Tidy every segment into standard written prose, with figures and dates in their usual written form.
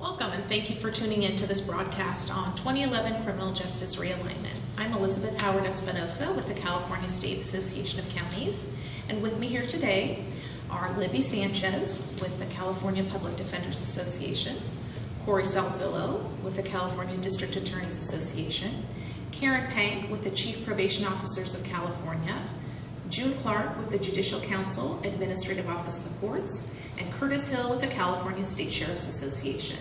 Welcome, and thank you for tuning in to this broadcast on 2011 Criminal Justice Realignment. I'm Elizabeth Howard Espinosa with the California State Association of Counties, and with me here today are Libby Sanchez with the California Public Defenders Association, Corey Salzillo with the California District Attorneys Association, Karen Pank with the Chief Probation Officers of California, June Clark with the Judicial Council, Administrative Office of the Courts, and Curtis Hill with the California State Sheriff's Association.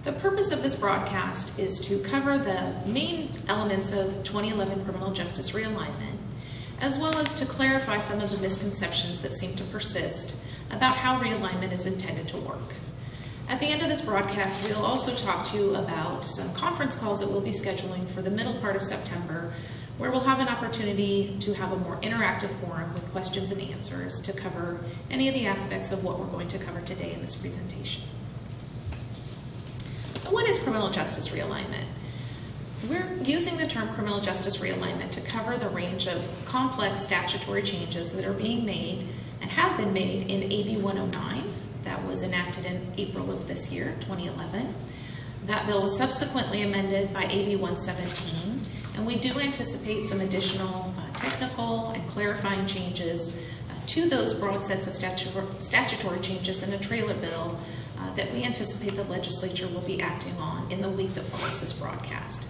The purpose of this broadcast is to cover the main elements of 2011 criminal justice realignment, as well as to clarify some of the misconceptions that seem to persist about how realignment is intended to work. At the end of this broadcast, we'll also talk to you about some conference calls that we'll be scheduling for the middle part of September, where we'll have an opportunity to have a more interactive forum with questions and answers to cover any of the aspects of what we're going to cover today in this presentation. So what is criminal justice realignment? We're using the term criminal justice realignment to cover the range of complex statutory changes that are being made and have been made in AB 109 that was enacted in April of this year, 2011. That bill was subsequently amended by AB 117, and we do anticipate some additional technical and clarifying changes to those broad sets of statutory changes in a trailer bill that we anticipate the legislature will be acting on in the week that follows this broadcast.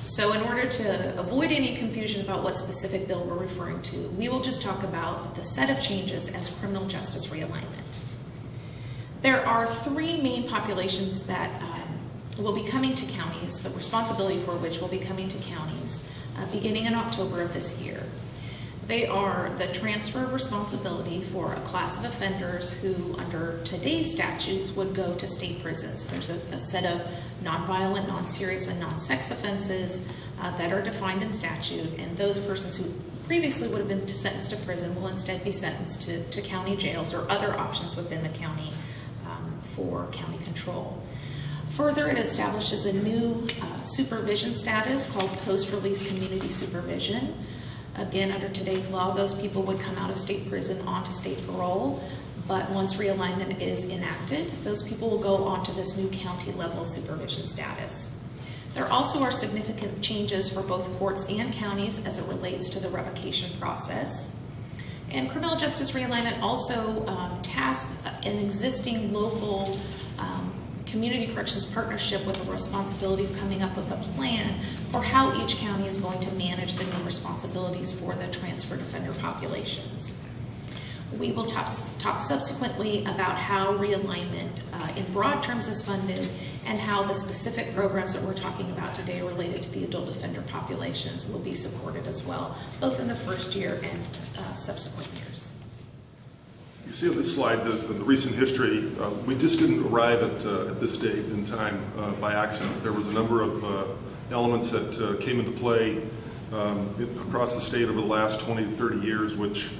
So in order to avoid any confusion about what specific bill we're referring to, we will just talk about the set of changes as criminal justice realignment. There are three main populations that will be coming to counties, the responsibility for which will be coming to counties beginning in October of this year. They are the transfer of responsibility for a class of offenders who, under today's statutes, would go to state prisons. There's a set of nonviolent, non-serious, and non-sex offenses that are defined in statute, and those persons who previously would have been sentenced to prison will instead be sentenced to county jails or other options within the county for county control. Further, it establishes a new supervision status called post-release community supervision. Again, under today's law, those people would come out of state prison onto state parole, but once realignment is enacted, those people will go onto this new county-level supervision status. There also are significant changes for both courts and counties as it relates to the revocation process. And criminal justice realignment also tasks an existing local community corrections partnership with a responsibility of coming up with a plan for how each county is going to manage the new responsibilities for the transferred offender populations. We will talk subsequently about how realignment in broad terms is funded and how the specific programs that we're talking about today related to the adult offender populations will be supported as well, both in the first year and subsequent years. You see on this slide the recent history. We just didn't arrive at this date in time by accident. There was a number of elements that came into play across the state over the last 20 to 30 years, which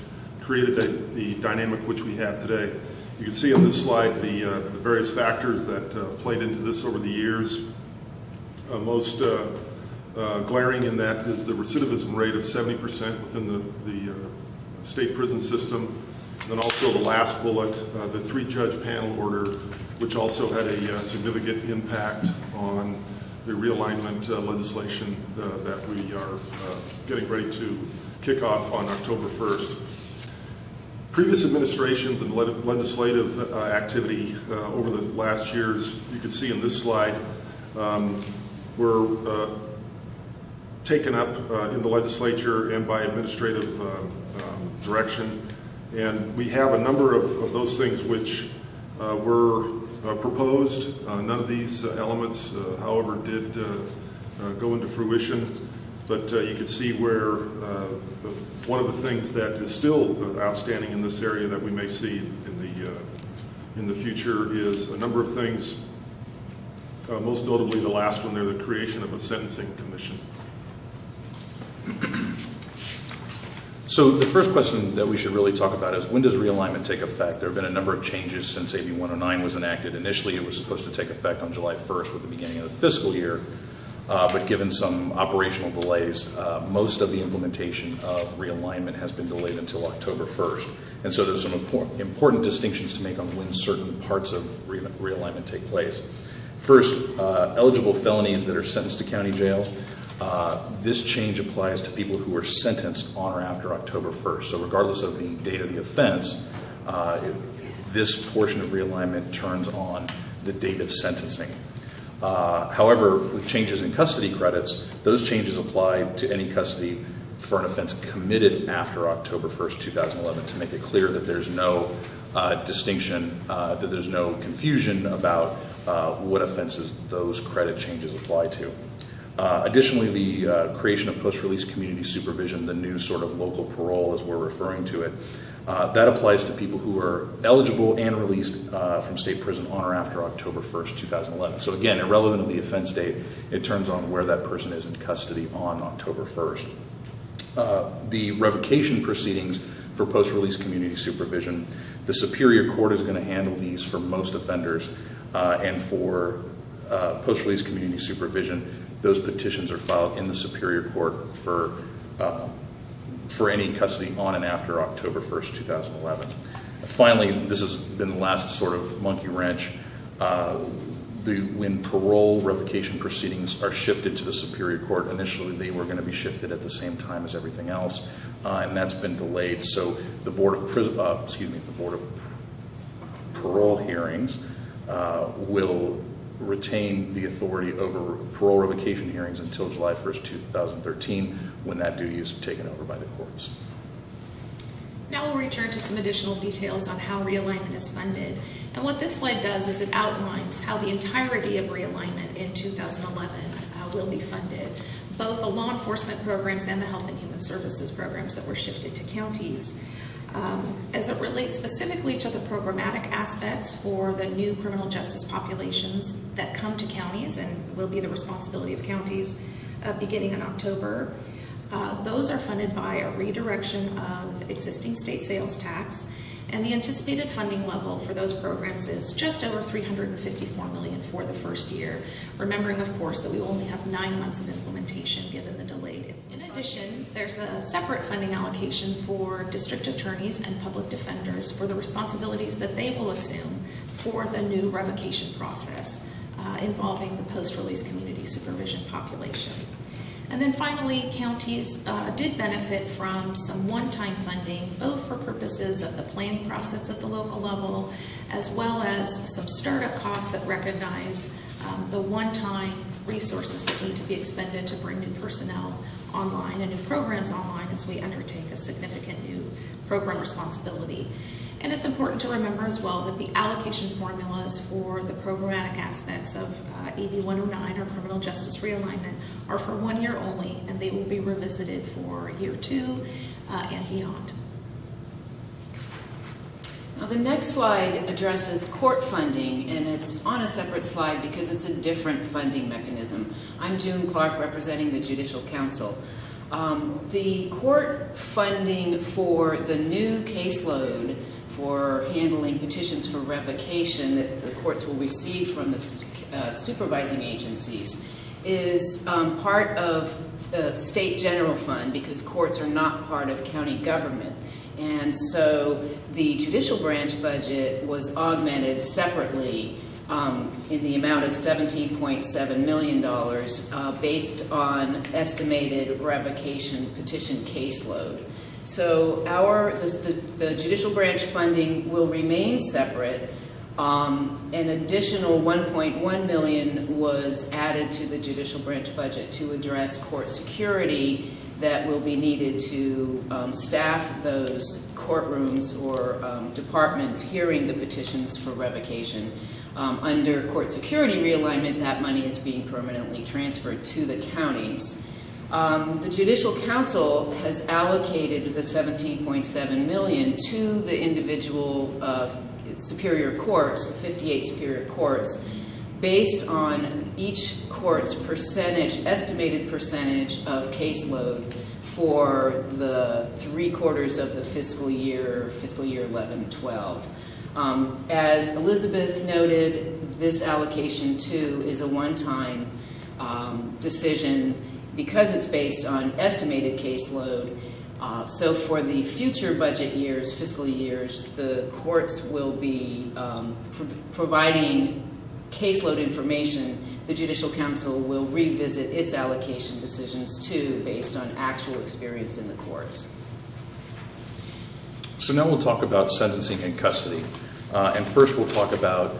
created the dynamic which we have today. You can see on this slide the various factors that played into this over the years. Most glaring in that is the recidivism rate of 70% within the state prison system. Then also the last bullet, the three-judge panel order, which also had a significant impact on the realignment legislation that we are getting ready to kick off on October 1st. Previous administrations and legislative activity over the last years, you can see in this slide, were taken up in the legislature and by administrative direction. And we have a number of those things which were proposed. None of these elements, however, did go into fruition. But you can see where one of the things that is still outstanding in this area that we may see in the future is a number of things. Most notably, the last one there, the creation of a sentencing commission. So the first question that we should really talk about is, when does realignment take effect? There have been a number of changes since AB 109 was enacted. Initially, it was supposed to take effect on July 1st with the beginning of the fiscal year. But given some operational delays, most of the implementation of realignment has been delayed until October 1st. And so there's some important distinctions to make on when certain parts of realignment take place. First, eligible felonies that are sentenced to county jail. This change applies to people who were sentenced on or after October 1st. So regardless of the date of the offense, this portion of realignment turns on the date of sentencing. However, with changes in custody credits, those changes apply to any custody for an offense committed after October 1st, 2011, to make it clear that there's no distinction, that there's no confusion about what offenses those credit changes apply to. Additionally, the creation of post-release community supervision, the new sort of local parole as we're referring to it, that applies to people who are eligible and released from state prison on or after October 1st, 2011. So again, irrelevant of the offense date, it turns on where that person is in custody on October 1st. The revocation proceedings for post-release community supervision, the Superior Court is going to handle these for most offenders, and for post-release community supervision, those petitions are filed in the Superior Court for any custody on and after October 1st, 2011. Finally, this has been the last sort of monkey wrench. When parole revocation proceedings are shifted to the Superior Court, initially they were going to be shifted at the same time as everything else, and that's been delayed. So the Board of Parole hearings will retain the authority over parole revocation hearings until July 1st, 2013, when that duty is taken over by the courts. Now we'll return to some additional details on how realignment is funded. And what this slide does is it outlines how the entirety of realignment in 2011 will be funded, both the law enforcement programs and the health and human services programs that were shifted to counties. As it relates specifically to the programmatic aspects for the new criminal justice populations that come to counties and will be the responsibility of counties beginning in October, those are funded by a redirection of existing state sales tax, and the anticipated funding level for those programs is just over $354 million for the first year, remembering, of course, that we only have 9 months of implementation given the delayed. In addition, there's a separate funding allocation for district attorneys and public defenders for the responsibilities that they will assume for the new revocation process involving the post-release community supervision population. And then finally, counties did benefit from some one-time funding, both for purposes of the planning process at the local level, as well as some startup costs that recognize the one-time resources that need to be expended to bring new personnel online and new programs online as we undertake a significant new program responsibility. And it's important to remember as well that the allocation formulas for the programmatic aspects of AB 109 or criminal justice realignment are for 1 year only, and they will be revisited for year 2 and beyond. Now the next slide addresses court funding, and it's on a separate slide because it's a different funding mechanism. I'm June Clark, representing the Judicial Council. The court funding for the new caseload for handling petitions for revocation that the courts will receive from the supervising agencies is part of the state general fund, because courts are not part of county government. And so the judicial branch budget was augmented separately in the amount of $17.7 million based on estimated revocation petition caseload. So the judicial branch funding will remain separate. An additional $1.1 million was added to the judicial branch budget to address court security that will be needed to staff those courtrooms or departments hearing the petitions for revocation. Under court security realignment, that money is being permanently transferred to the counties. The Judicial Council has allocated the $17.7 million to the individual superior courts, the 58 superior courts, based on each court's estimated percentage of caseload for the 3 quarters of the fiscal year 11-12. As Elizabeth noted, this allocation too is a one-time decision because it's based on estimated caseload. So for the future budget years, fiscal years, the courts will be providing caseload information. The Judicial Council will revisit its allocation decisions too, based on actual experience in the courts. So now we'll talk about sentencing and custody. And first we'll talk about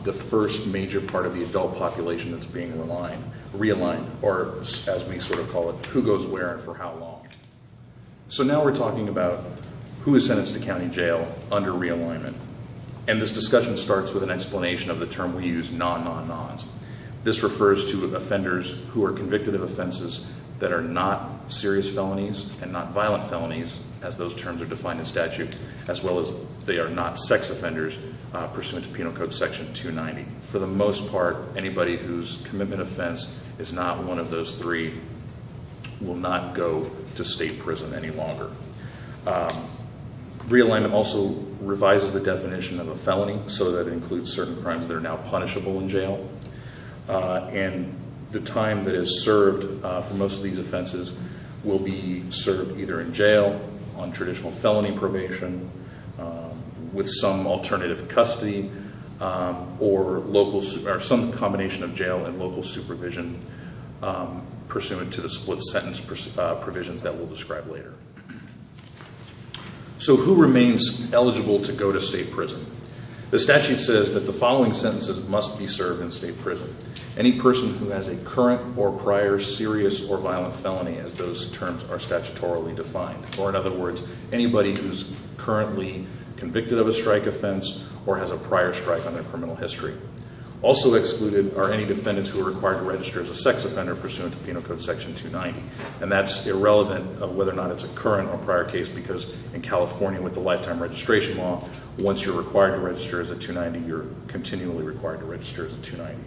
the first major part of the adult population that's being realigned, or as we sort of call it, who goes where and for how long. So now we're talking about who is sentenced to county jail under realignment. And this discussion starts with an explanation of the term we use, non-non-nons. This refers to offenders who are convicted of offenses that are not serious felonies and not violent felonies, as those terms are defined in statute, as well as they are not sex offenders pursuant to Penal Code Section 290. For the most part, anybody whose commitment offense is not one of those three will not go to state prison any longer. Realignment also revises the definition of a felony so that it includes certain crimes that are now punishable in jail. And the time that is served for most of these offenses will be served either in jail, on traditional felony probation, with some alternative custody, or some combination of jail and local supervision pursuant to the split sentence provisions that we'll describe later. So who remains eligible to go to state prison? The statute says that the following sentences must be served in state prison. Any person who has a current or prior serious or violent felony, as those terms are statutorily defined. Or in other words, anybody who's currently convicted of a strike offense or has a prior strike on their criminal history. Also excluded are any defendants who are required to register as a sex offender pursuant to Penal Code Section 290. And that's irrelevant of whether or not it's a current or prior case, because in California with the lifetime registration law, once you're required to register as a 290, you're continually required to register as a 290.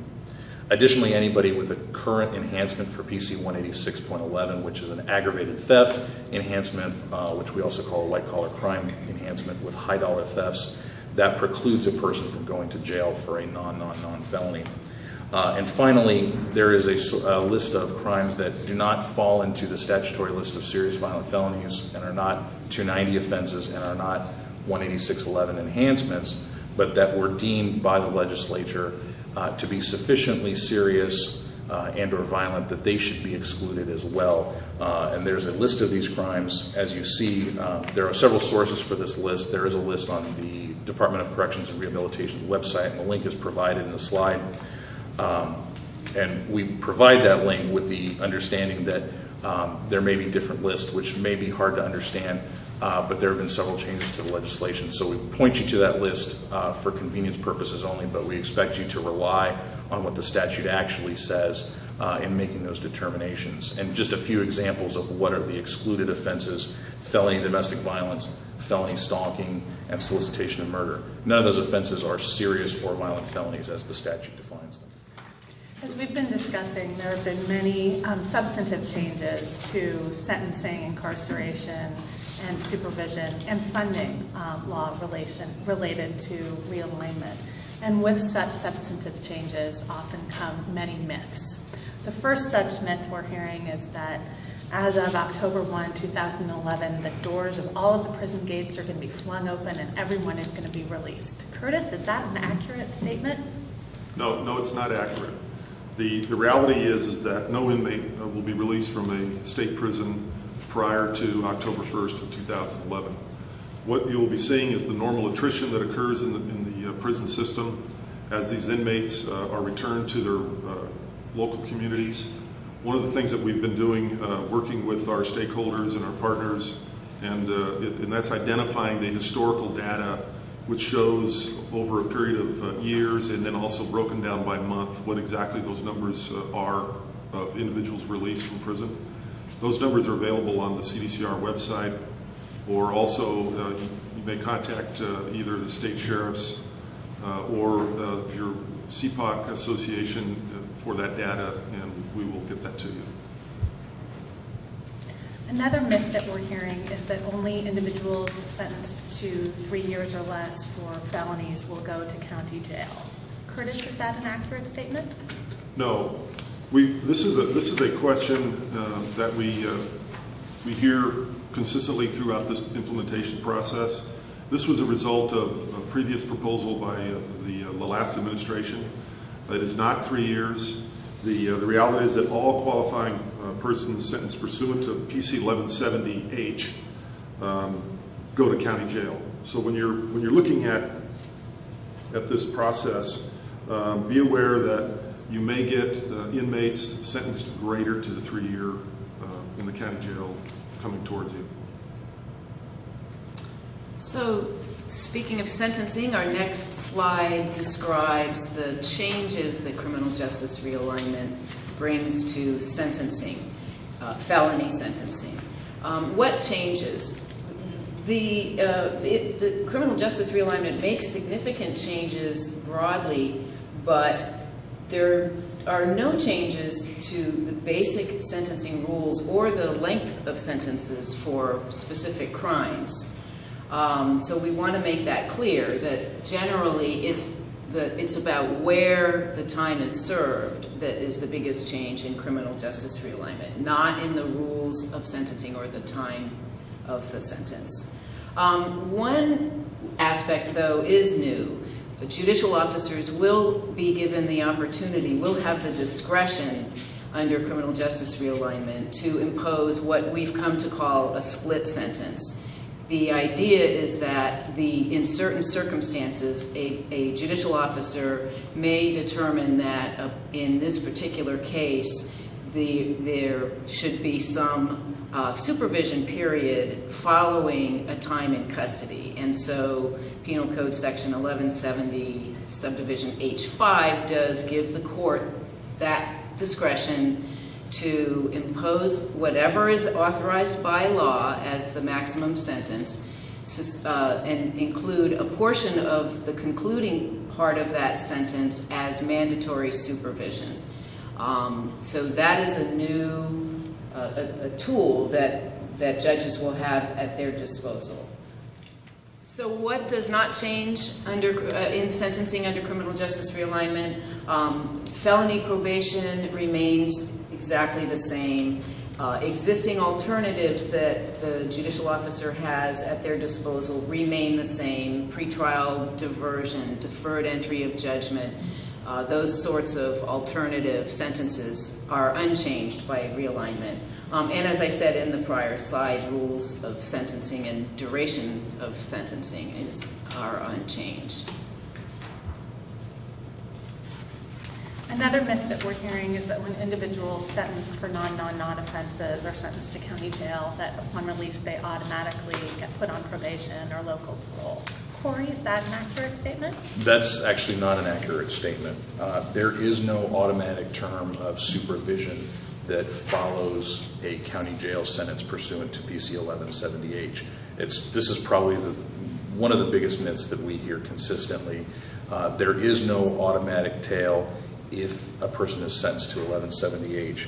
Additionally, anybody with a current enhancement for PC 186.11, which is an aggravated theft enhancement, which we also call a white-collar crime enhancement with high-dollar thefts, that precludes a person from going to jail for a non felony. And finally, there is a list of crimes that do not fall into the statutory list of serious violent felonies and are not 290 offenses and are not 186.11 enhancements, but that were deemed by the legislature to be sufficiently serious and or violent that they should be excluded as well. And there's a list of these crimes. As you see, there are several sources for this list. There is a list on the Department of Corrections and Rehabilitation website, and the link is provided in the slide. And we provide that link with the understanding that there may be different lists, which may be hard to understand, but there have been several changes to the legislation. So we point you to that list for convenience purposes only, but we expect you to rely on what the statute actually says in making those determinations. And just a few examples of what are the excluded offenses: felony domestic violence, felony stalking, and solicitation of murder. None of those offenses are serious or violent felonies as the statute defines them. As we've been discussing, there have been many substantive changes to sentencing, incarceration, and supervision and funding law related to realignment. And with such substantive changes often come many myths. The first such myth we're hearing is that as of October 1, 2011, the doors of all of the prison gates are going to be flung open and everyone is going to be released. Curtis, is that an accurate statement? No, it's not accurate. The reality is that no inmate will be released from a state prison prior to October 1st of 2011. What you'll be seeing is the normal attrition that occurs in the prison system as these inmates are returned to their local communities. One of the things that we've been doing, working with our stakeholders and our partners, and that's identifying the historical data which shows over a period of years, and then also broken down by month what exactly those numbers are of individuals released from prison. Those numbers are available on the CDCR website, or also you may contact either the state sheriffs or your CPOC association for that data, and we will get that to you. Another myth that we're hearing is that only individuals sentenced to 3 years or less for felonies will go to county jail. Curtis, is that an accurate statement? No. This is a question that we hear consistently throughout this implementation process. This was a result of a previous proposal by the last administration. It is not 3 years. The reality is that all qualifying persons sentenced pursuant to PC 1170H go to county jail. So when you're looking at this process, be aware that you may get inmates sentenced greater to the 3-year in the county jail coming towards you. So, speaking of sentencing, our next slide describes the changes that criminal justice realignment brings to sentencing, felony sentencing. What changes? The criminal justice realignment makes significant changes broadly, but there are no changes to the basic sentencing rules or the length of sentences for specific crimes. So we want to make that clear that generally it's about where the time is served that is the biggest change in criminal justice realignment, not in the rules of sentencing or the time of the sentence. One aspect, though, is new. Judicial officers will be given the opportunity, will have the discretion under criminal justice realignment to impose what we've come to call a split sentence. The idea is that in certain circumstances, a judicial officer may determine that in this particular case, there should be some supervision period following a time in custody. And so Penal Code Section 1170, subdivision H5 does give the court that discretion to impose whatever is authorized by law as the maximum sentence and include a portion of the concluding part of that sentence as mandatory supervision. So that is a new a tool that judges will have at their disposal. So what does not change in sentencing under criminal justice realignment? Felony probation remains exactly the same. Existing alternatives that the judicial officer has at their disposal remain the same. Pretrial diversion, deferred entry of judgment, those sorts of alternative sentences are unchanged by realignment. And as I said in the prior slide, rules of sentencing and duration of sentencing are unchanged. Another myth that we're hearing is that when individuals sentenced for non-offenses are sentenced to county jail, that upon release they automatically get put on probation or local parole. Corey, is that an accurate statement? That's actually not an accurate statement. There is no automatic term of supervision that follows a county jail sentence pursuant to PC 1170H. This is probably one of the biggest myths that we hear consistently. There is no automatic tail if a person is sentenced to 1170H.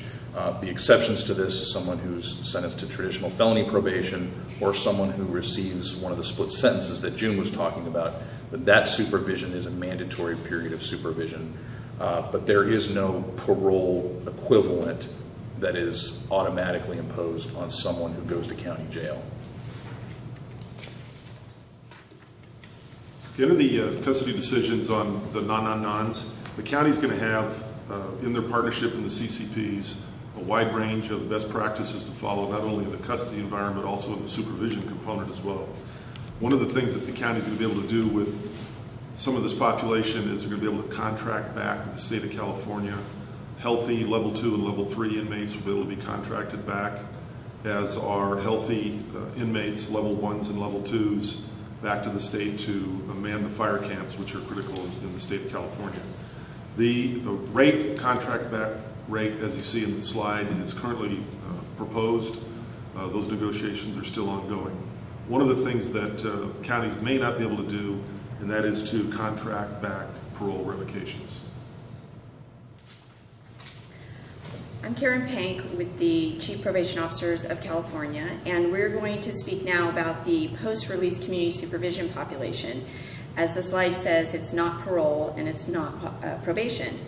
The exceptions to this is someone who's sentenced to traditional felony probation or someone who receives one of the split sentences that June was talking about. That supervision is a mandatory period of supervision. But there is no parole equivalent that is automatically imposed on someone who goes to county jail. At the end of the custody decisions on the non-nons, the county's going to have, in their partnership in the CCPs, a wide range of best practices to follow, not only in the custody environment, but also in the supervision component as well. One of the things that the county's going to be able to do with some of this population is they're going to be able to contract back with the state of California. Healthy level 2 and level 3 inmates will be able to be contracted back, as are healthy inmates, level 1s and level 2s, back to the state to man the fire camps, which are critical in the state of California. The rate, contract back rate, as you see in the slide, is currently proposed. Those negotiations are still ongoing. One of the things that counties may not be able to do, and that is to contract back parole revocations. I'm Karen Pank with the Chief Probation Officers of California, and we're going to speak now about the post-release community supervision population. As the slide says, it's not parole and it's not probation.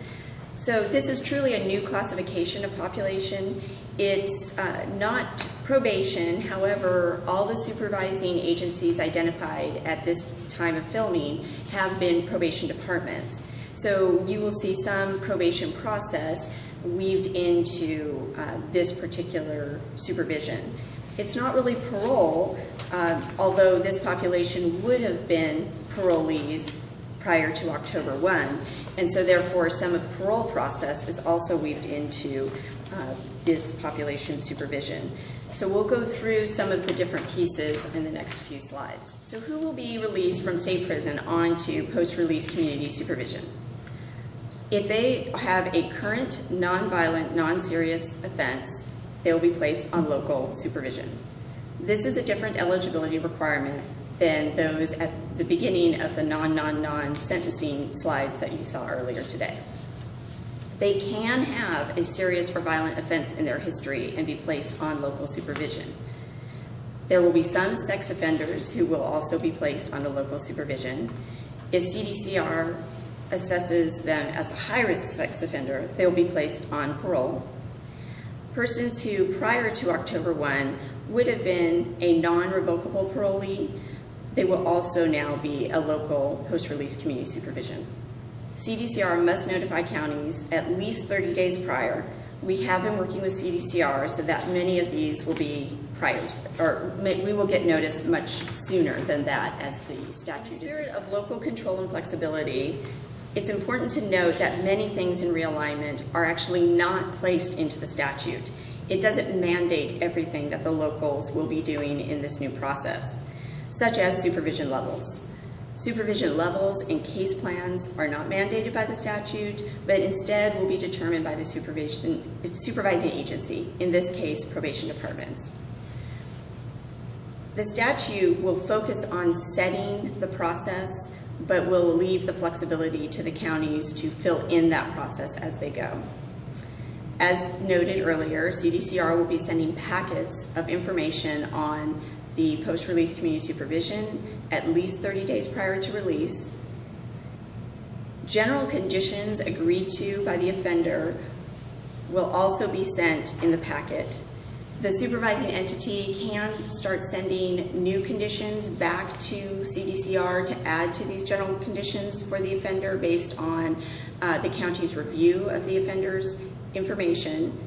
So this is truly a new classification of population. It's not probation. However, all the supervising agencies identified at this time of filming have been probation departments. So you will see some probation process weaved into this particular supervision. It's not really parole, although this population would have been parolees prior to October 1. And so therefore some of the parole process is also weaved into this population supervision. So we'll go through some of the different pieces in the next few slides. So who will be released from state prison onto post-release community supervision? If they have a current nonviolent, non-serious offense, they will be placed on local supervision. This is a different eligibility requirement than those at the beginning of the non sentencing slides that you saw earlier today. They can have a serious or violent offense in their history and be placed on local supervision. There will be some sex offenders who will also be placed on the local supervision. If CDCR assesses them as a high-risk sex offender, they will be placed on parole. Persons who, prior to October 1, would have been a non-revocable parolee, they will also now be a local post-release community supervision. CDCR must notify counties at least 30 days prior. We have been working with CDCR so that many of these will be prior to, or we will get notice much sooner than that as the statute is. In the spirit of local control and flexibility, it's important to note that many things in realignment are actually not placed into the statute. It doesn't mandate everything that the locals will be doing in this new process, such as supervision levels. Supervision levels and case plans are not mandated by the statute, but instead will be determined by the supervising agency, in this case, probation departments. The statute will focus on setting the process, but will leave the flexibility to the counties to fill in that process as they go. As noted earlier, CDCR will be sending packets of information on the post-release community supervision at least 30 days prior to release. General conditions agreed to by the offender will also be sent in the packet. The supervising entity can start sending new conditions back to CDCR to add to these general conditions for the offender based on the county's review of the offender's information.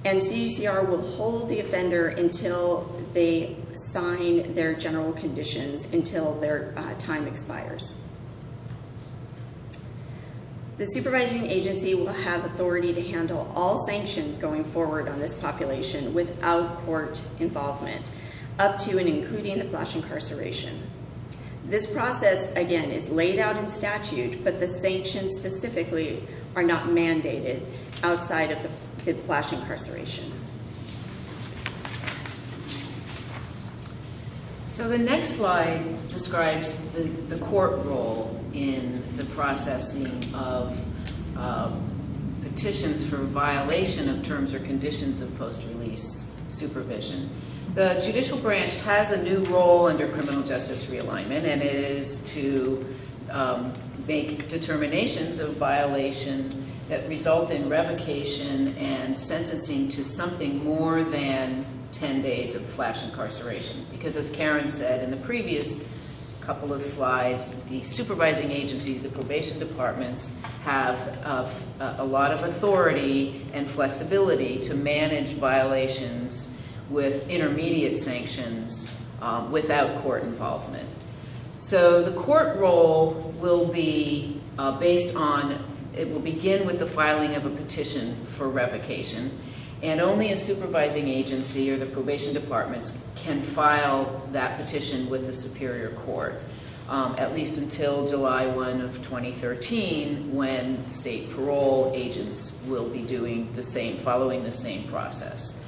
And CDCR will hold the offender until they sign their general conditions until their time expires. The supervising agency will have authority to handle all sanctions going forward on this population without court involvement, up to and including the flash incarceration. This process, again, is laid out in statute, but the sanctions specifically are not mandated outside of the flash incarceration. So the next slide describes the court role in the processing of petitions for violation of terms or conditions of post-release supervision. The judicial branch has a new role under criminal justice realignment, and it is to make determinations of violation that result in revocation and sentencing to something more than 10 days of flash incarceration. Because as Karen said in the previous couple of slides, the supervising agencies, the probation departments, have a lot of authority and flexibility to manage violations with intermediate sanctions without court involvement. So the court role will be based on, it will begin with the filing of a petition for revocation, and only a supervising agency or the probation departments can file that petition with the Superior Court, at least until July 1 of 2013, when state parole agents will be doing the same, following the same process.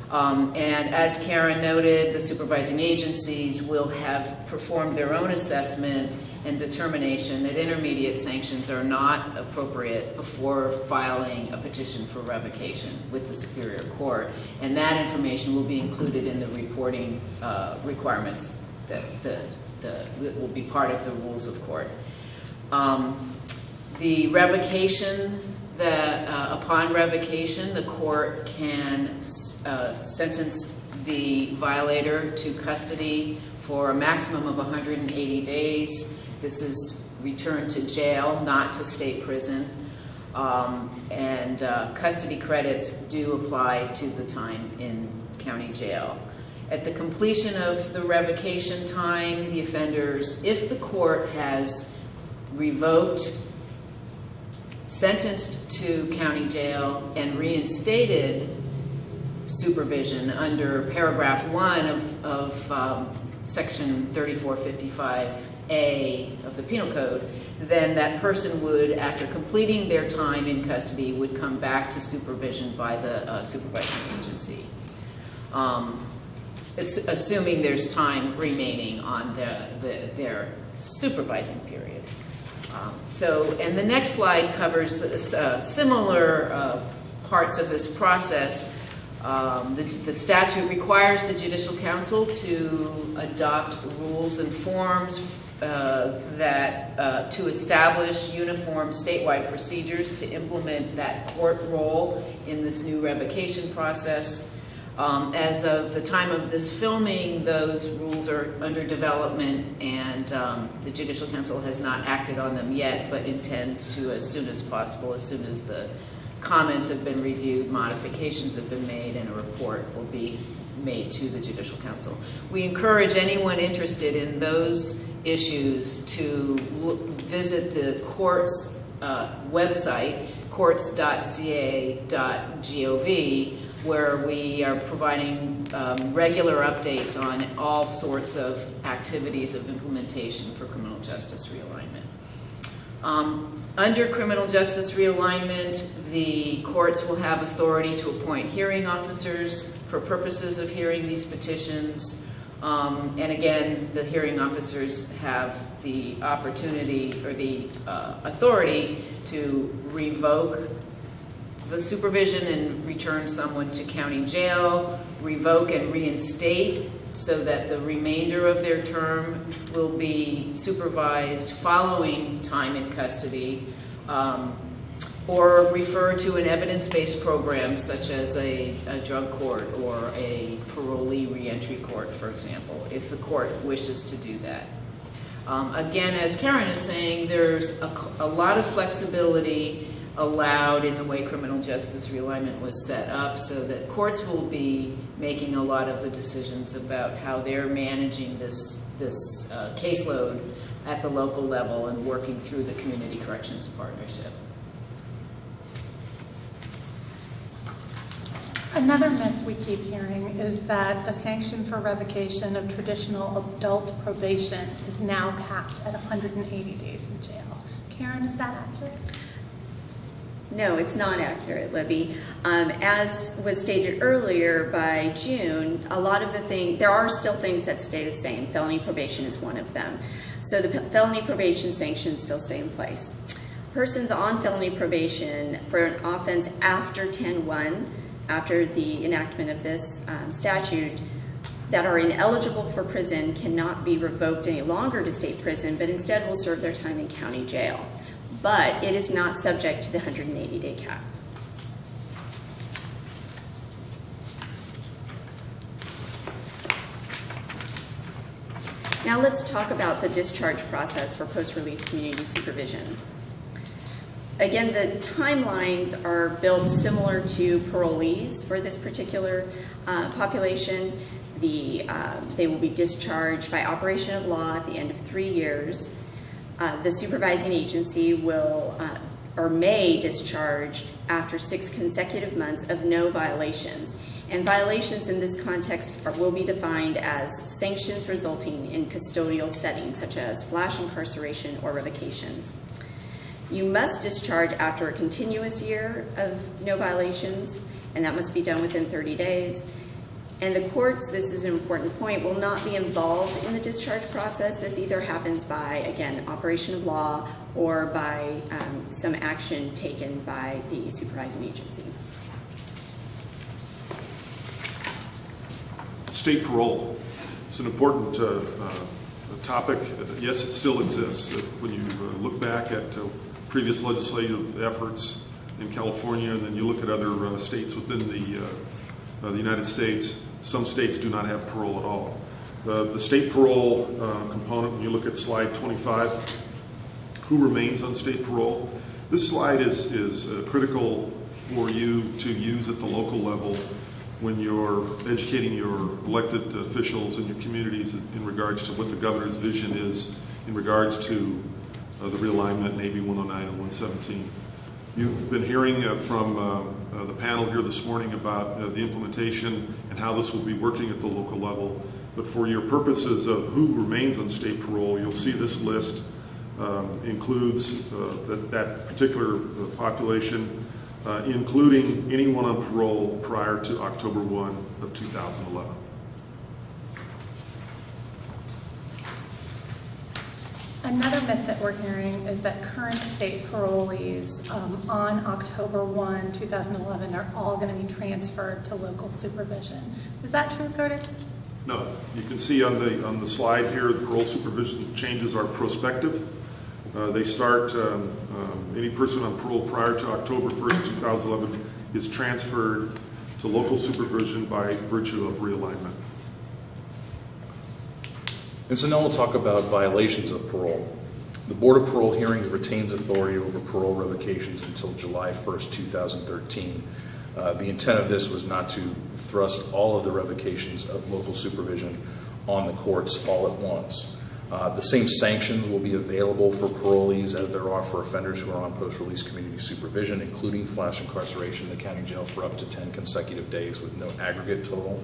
And as Karen noted, the supervising agencies will have performed their own assessment and determination that intermediate sanctions are not appropriate before filing a petition for revocation with the Superior Court. And that information will be included in the reporting requirements that will be part of the rules of court. The revocation that upon revocation, the court can sentence the violator to custody for a maximum of 180 days. This is returned to jail, not to state prison. And custody credits do apply to the time in county jail. At the completion of the revocation time, the offenders, if the court has revoked, sentenced to county jail, and reinstated supervision under paragraph 1 of section 3455A of the Penal Code, then that person would, after completing their time in custody, would come back to supervision by the supervising agency, assuming there's time remaining on their supervising period. And the next slide covers similar parts of this process. The statute requires the Judicial Council to adopt rules and forms that to establish uniform statewide procedures to implement that court role in this new revocation process. As of the time of this filming, those rules are under development, and the Judicial Council has not acted on them yet, but intends to as soon as possible, as soon as the comments have been reviewed, modifications have been made, and a report will be made to the Judicial Council. We encourage anyone interested in those issues to visit the court's website, courts.ca.gov, where we are providing regular updates on all sorts of activities of implementation for criminal justice realignment. Under criminal justice realignment, the courts will have authority to appoint hearing officers for purposes of hearing these petitions. And again, the hearing officers have the opportunity or the authority to revoke the supervision and return someone to county jail, revoke and reinstate so that the remainder of their term will be supervised following time in custody, or refer to an evidence-based program such as a drug court or a parolee reentry court, for example, if the court wishes to do that. Again, as Karen is saying, there's a lot of flexibility allowed in the way criminal justice realignment was set up, so that courts will be making a lot of the decisions about how they're managing this caseload at the local level and working through the community corrections partnership. Another myth we keep hearing is that the sanction for revocation of traditional adult probation is now capped at 180 days in jail. Karen, is that accurate? No, it's not accurate, Libby. As was stated earlier, by June, a lot of there are still things that stay the same. Felony probation is one of them. So the felony probation sanctions still stay in place. Persons on felony probation for an offense after 10-1, after the enactment of this statute, that are ineligible for prison cannot be revoked any longer to state prison, but instead will serve their time in county jail. But it is not subject to the 180-day cap. Now let's talk about the discharge process for post-release community supervision. Again, the timelines are built similar to parolees for this particular population. They will be discharged by operation of law at the end of 3 years. The supervising agency will or may discharge after 6 consecutive months of no violations. And violations in this context will be defined as sanctions resulting in custodial settings, such as flash incarceration or revocations. You must discharge after a continuous year of no violations, and that must be done within 30 days. And the courts, this is an important point, will not be involved in the discharge process. This either happens by, again, operation of law or by some action taken by the supervising agency. State parole is an important topic. Yes, it still exists. When you look back at previous legislative efforts, in California, and then you look at other states within the United States, some states do not have parole at all. The state parole component, when you look at slide 25, who remains on state parole? This slide is critical for you to use at the local level when you're educating your elected officials in your communities in regards to what the governor's vision is in regards to the realignment in AB 109 and 117. You've been hearing from the panel here this morning about the implementation and how this will be working at the local level. But for your purposes of who remains on state parole, you'll see this list includes that particular population, including anyone on parole prior to October 1 of 2011. Another myth that we're hearing is that current state parolees on October 1, 2011 are all going to be transferred to local supervision. Is that true, Curtis? No. You can see on the slide here, the parole supervision changes are prospective. They start, any person on parole prior to October 1st, 2011 is transferred to local supervision by virtue of realignment. And so now we'll talk about violations of parole. The Board of Parole Hearings retains authority over parole revocations until July 1st, 2013. The intent of this was not to thrust all of the revocations of local supervision on the courts all at once. The same sanctions will be available for parolees as there are for offenders who are on post-release community supervision, including flash incarceration in the county jail for up to 10 consecutive days with no aggregate total.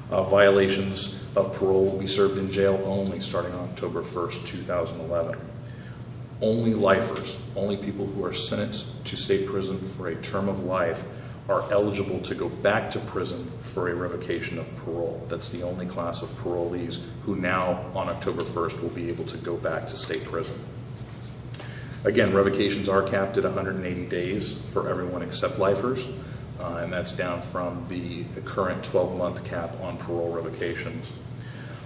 Violations of parole will be served in jail only starting on October 1st, 2011. Only lifers, only people who are sentenced to state prison for a term of life are eligible to go back to prison for a revocation of parole. That's the only class of parolees who now, on October 1st, will be able to go back to state prison. Again, revocations are capped at 180 days for everyone except lifers. And that's down from the current 12-month cap on parole revocations.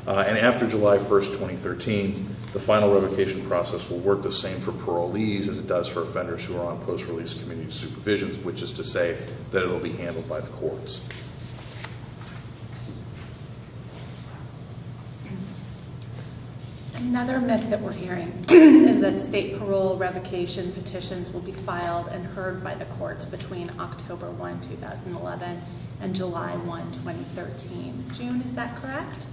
And after July 1st, 2013, the final revocation process will work the same for parolees as it does for offenders who are on post-release community supervisions, which is to say that it will be handled by the courts. Another myth that we're hearing is that state parole revocation petitions will be filed and heard by the courts between October 1, 2011 and July 1, 2013. June, is that correct?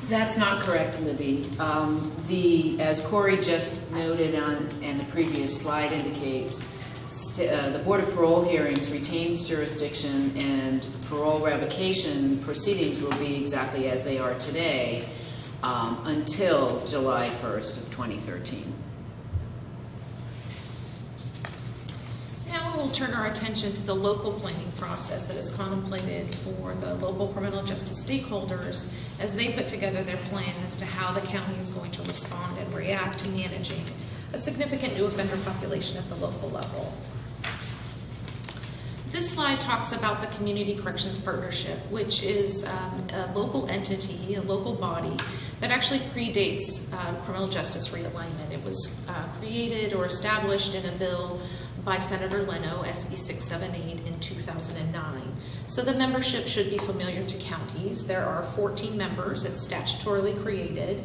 That's not correct, Libby. As Corey just noted and the previous slide indicates, the Board of Parole Hearings retains jurisdiction, and parole revocation proceedings will be exactly as they are today until July 1st of 2013. Now we will turn our attention to the local planning process that is contemplated for the local criminal justice stakeholders as they put together their plan as to how the county is going to respond and react to managing a significant new offender population at the local level. This slide talks about the Community Corrections Partnership, which is a local entity, a local body that actually predates criminal justice realignment. It was created or established in a bill by Senator Leno, SB 678, in 2009. So the membership should be familiar to counties. There are 14 members. It's statutorily created.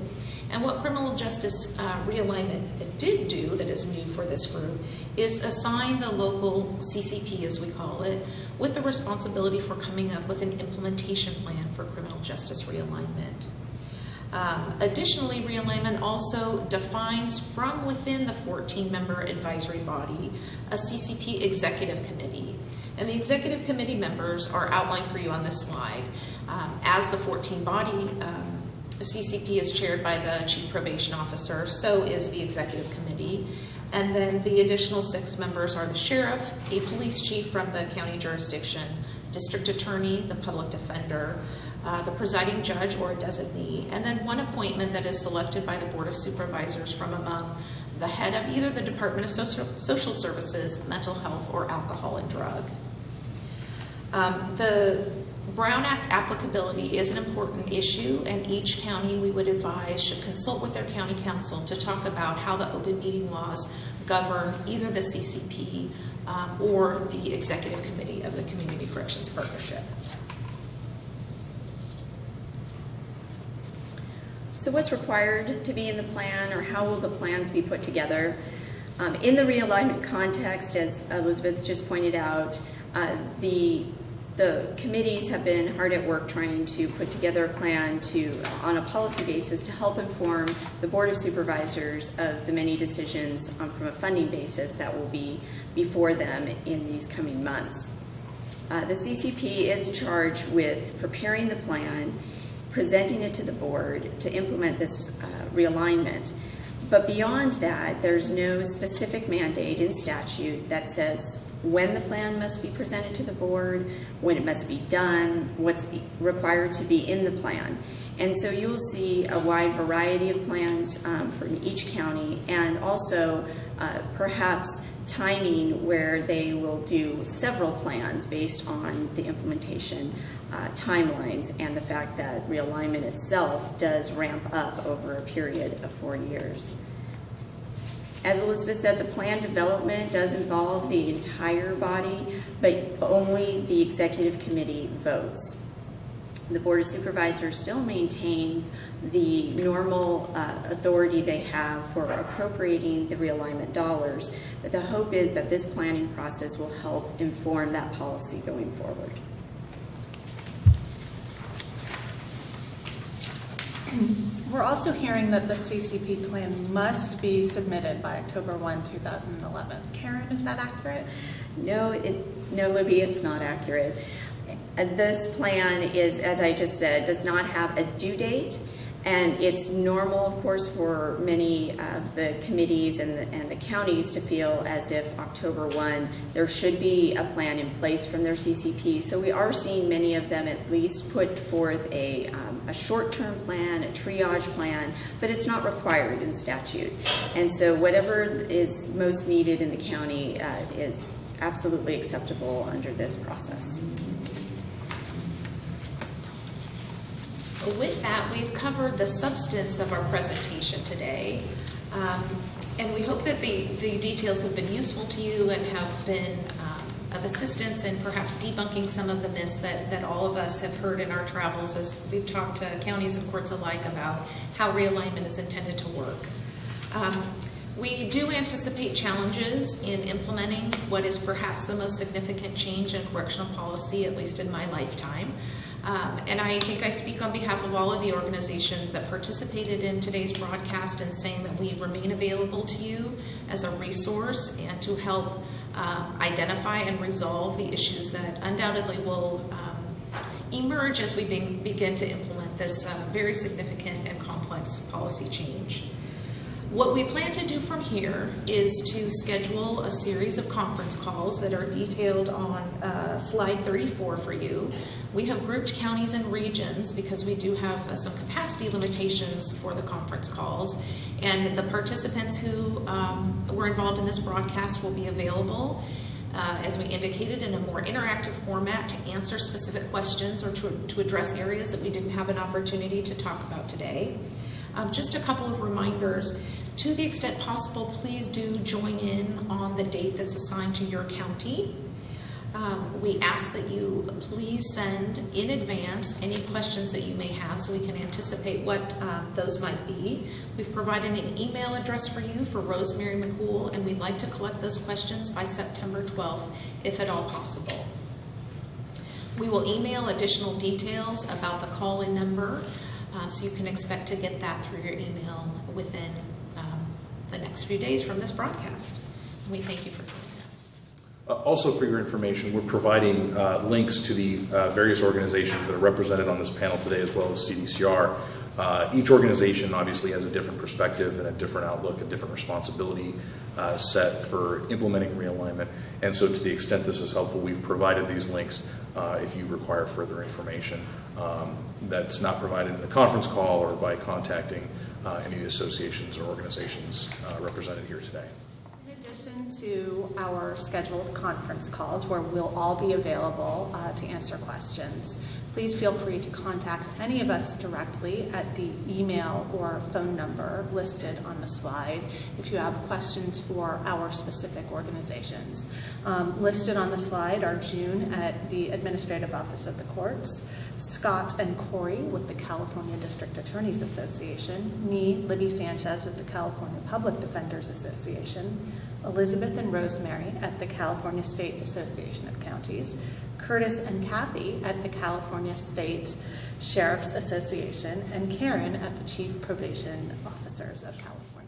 And what criminal justice realignment did do that is new for this group is assign the local CCP, as we call it, with the responsibility for coming up with an implementation plan for criminal justice realignment. Additionally, realignment also defines from within the 14-member advisory body a CCP executive committee. And the executive committee members are outlined for you on this slide. As the 14 body, the CCP is chaired by the chief probation officer, so is the executive committee. And then the additional 6 members are the sheriff, a police chief from the county jurisdiction, district attorney, the public defender, the presiding judge or a designee, and then one appointment that is selected by the Board of Supervisors from among the head of either the Department of Social Services, Mental Health, or Alcohol and Drug. The Brown Act applicability is an important issue, and each county, we would advise, should consult with their county council to talk about how the open meeting laws govern either the CCP or the executive committee of the Community Corrections Partnership. So what's required to be in the plan, or how will the plans be put together? In the realignment context, as Elizabeth just pointed out, the committees have been hard at work trying to put together a plan on a policy basis to help inform the Board of Supervisors of the many decisions from a funding basis that will be before them in these coming months. The CCP is charged with preparing the plan, presenting it to the board to implement this realignment. But beyond that, there's no specific mandate in statute that says when the plan must be presented to the board, when it must be done, what's required to be in the plan. And so you'll see a wide variety of plans from each county, and also perhaps timing where they will do several plans based on the implementation timelines and the fact that realignment itself does ramp up over a period of 4 years. As Elizabeth said, the plan development does involve the entire body, but only the executive committee votes. The Board of Supervisors still maintains the normal authority they have for appropriating the realignment dollars, but the hope is that this planning process will help inform that policy going forward. We're also hearing that the CCP plan must be submitted by October 1, 2011. Karen, is that accurate? No, Libby, it's not accurate. This plan is, as I just said, does not have a due date, and it's normal, of course, for many of the committees and the counties to feel as if October 1, there should be a plan in place from their CCP. So we are seeing many of them at least put forth a short-term plan, a triage plan, but it's not required in statute. And so whatever is most needed in the county is absolutely acceptable under this process. With that, we've covered the substance of our presentation today, and we hope that the details have been useful to you and have been of assistance in perhaps debunking some of the myths that all of us have heard in our travels as we've talked to counties and courts alike about how realignment is intended to work. We do anticipate challenges in implementing what is perhaps the most significant change in correctional policy, at least in my lifetime. And I think I speak on behalf of all of the organizations that participated in today's broadcast in saying that we remain available to you as a resource and to help identify and resolve the issues that undoubtedly will emerge as we begin to implement this very significant and complex policy change. What we plan to do from here is to schedule a series of conference calls that are detailed on slide 34 for you. We have grouped counties and regions because we do have some capacity limitations for the conference calls, and the participants who were involved in this broadcast will be available, as we indicated, in a more interactive format to answer specific questions or to address areas that we didn't have an opportunity to talk about today. Just a couple of reminders. To the extent possible, please do join in on the date that's assigned to your county. We ask that you please send in advance any questions that you may have so we can anticipate what those might be. We've provided an email address for you for Rosemary McCool, and we'd like to collect those questions by September 12th, if at all possible. We will email additional details about the call-in number, so you can expect to get that through your email within the next few days from this broadcast. We thank you for joining us. Also, for your information, we're providing links to the various organizations that are represented on this panel today, as well as CDCR. Each organization obviously has a different perspective and a different outlook, a different responsibility set for implementing realignment. And so to the extent this is helpful, we've provided these links if you require further information that's not provided in the conference call or by contacting any of the associations or organizations represented here today. In addition to our scheduled conference calls where we'll all be available to answer questions, please feel free to contact any of us directly at the email or phone number listed on the slide if you have questions for our specific organizations. Listed on the slide are June at the Administrative Office of the Courts, Scott and Corey with the California District Attorneys Association, me, Libby Sanchez with the California Public Defenders Association, Elizabeth and Rosemary at the California State Association of Counties, Curtis and Kathy at the California State Sheriff's Association, and Karen at the Chief Probation Officers of California.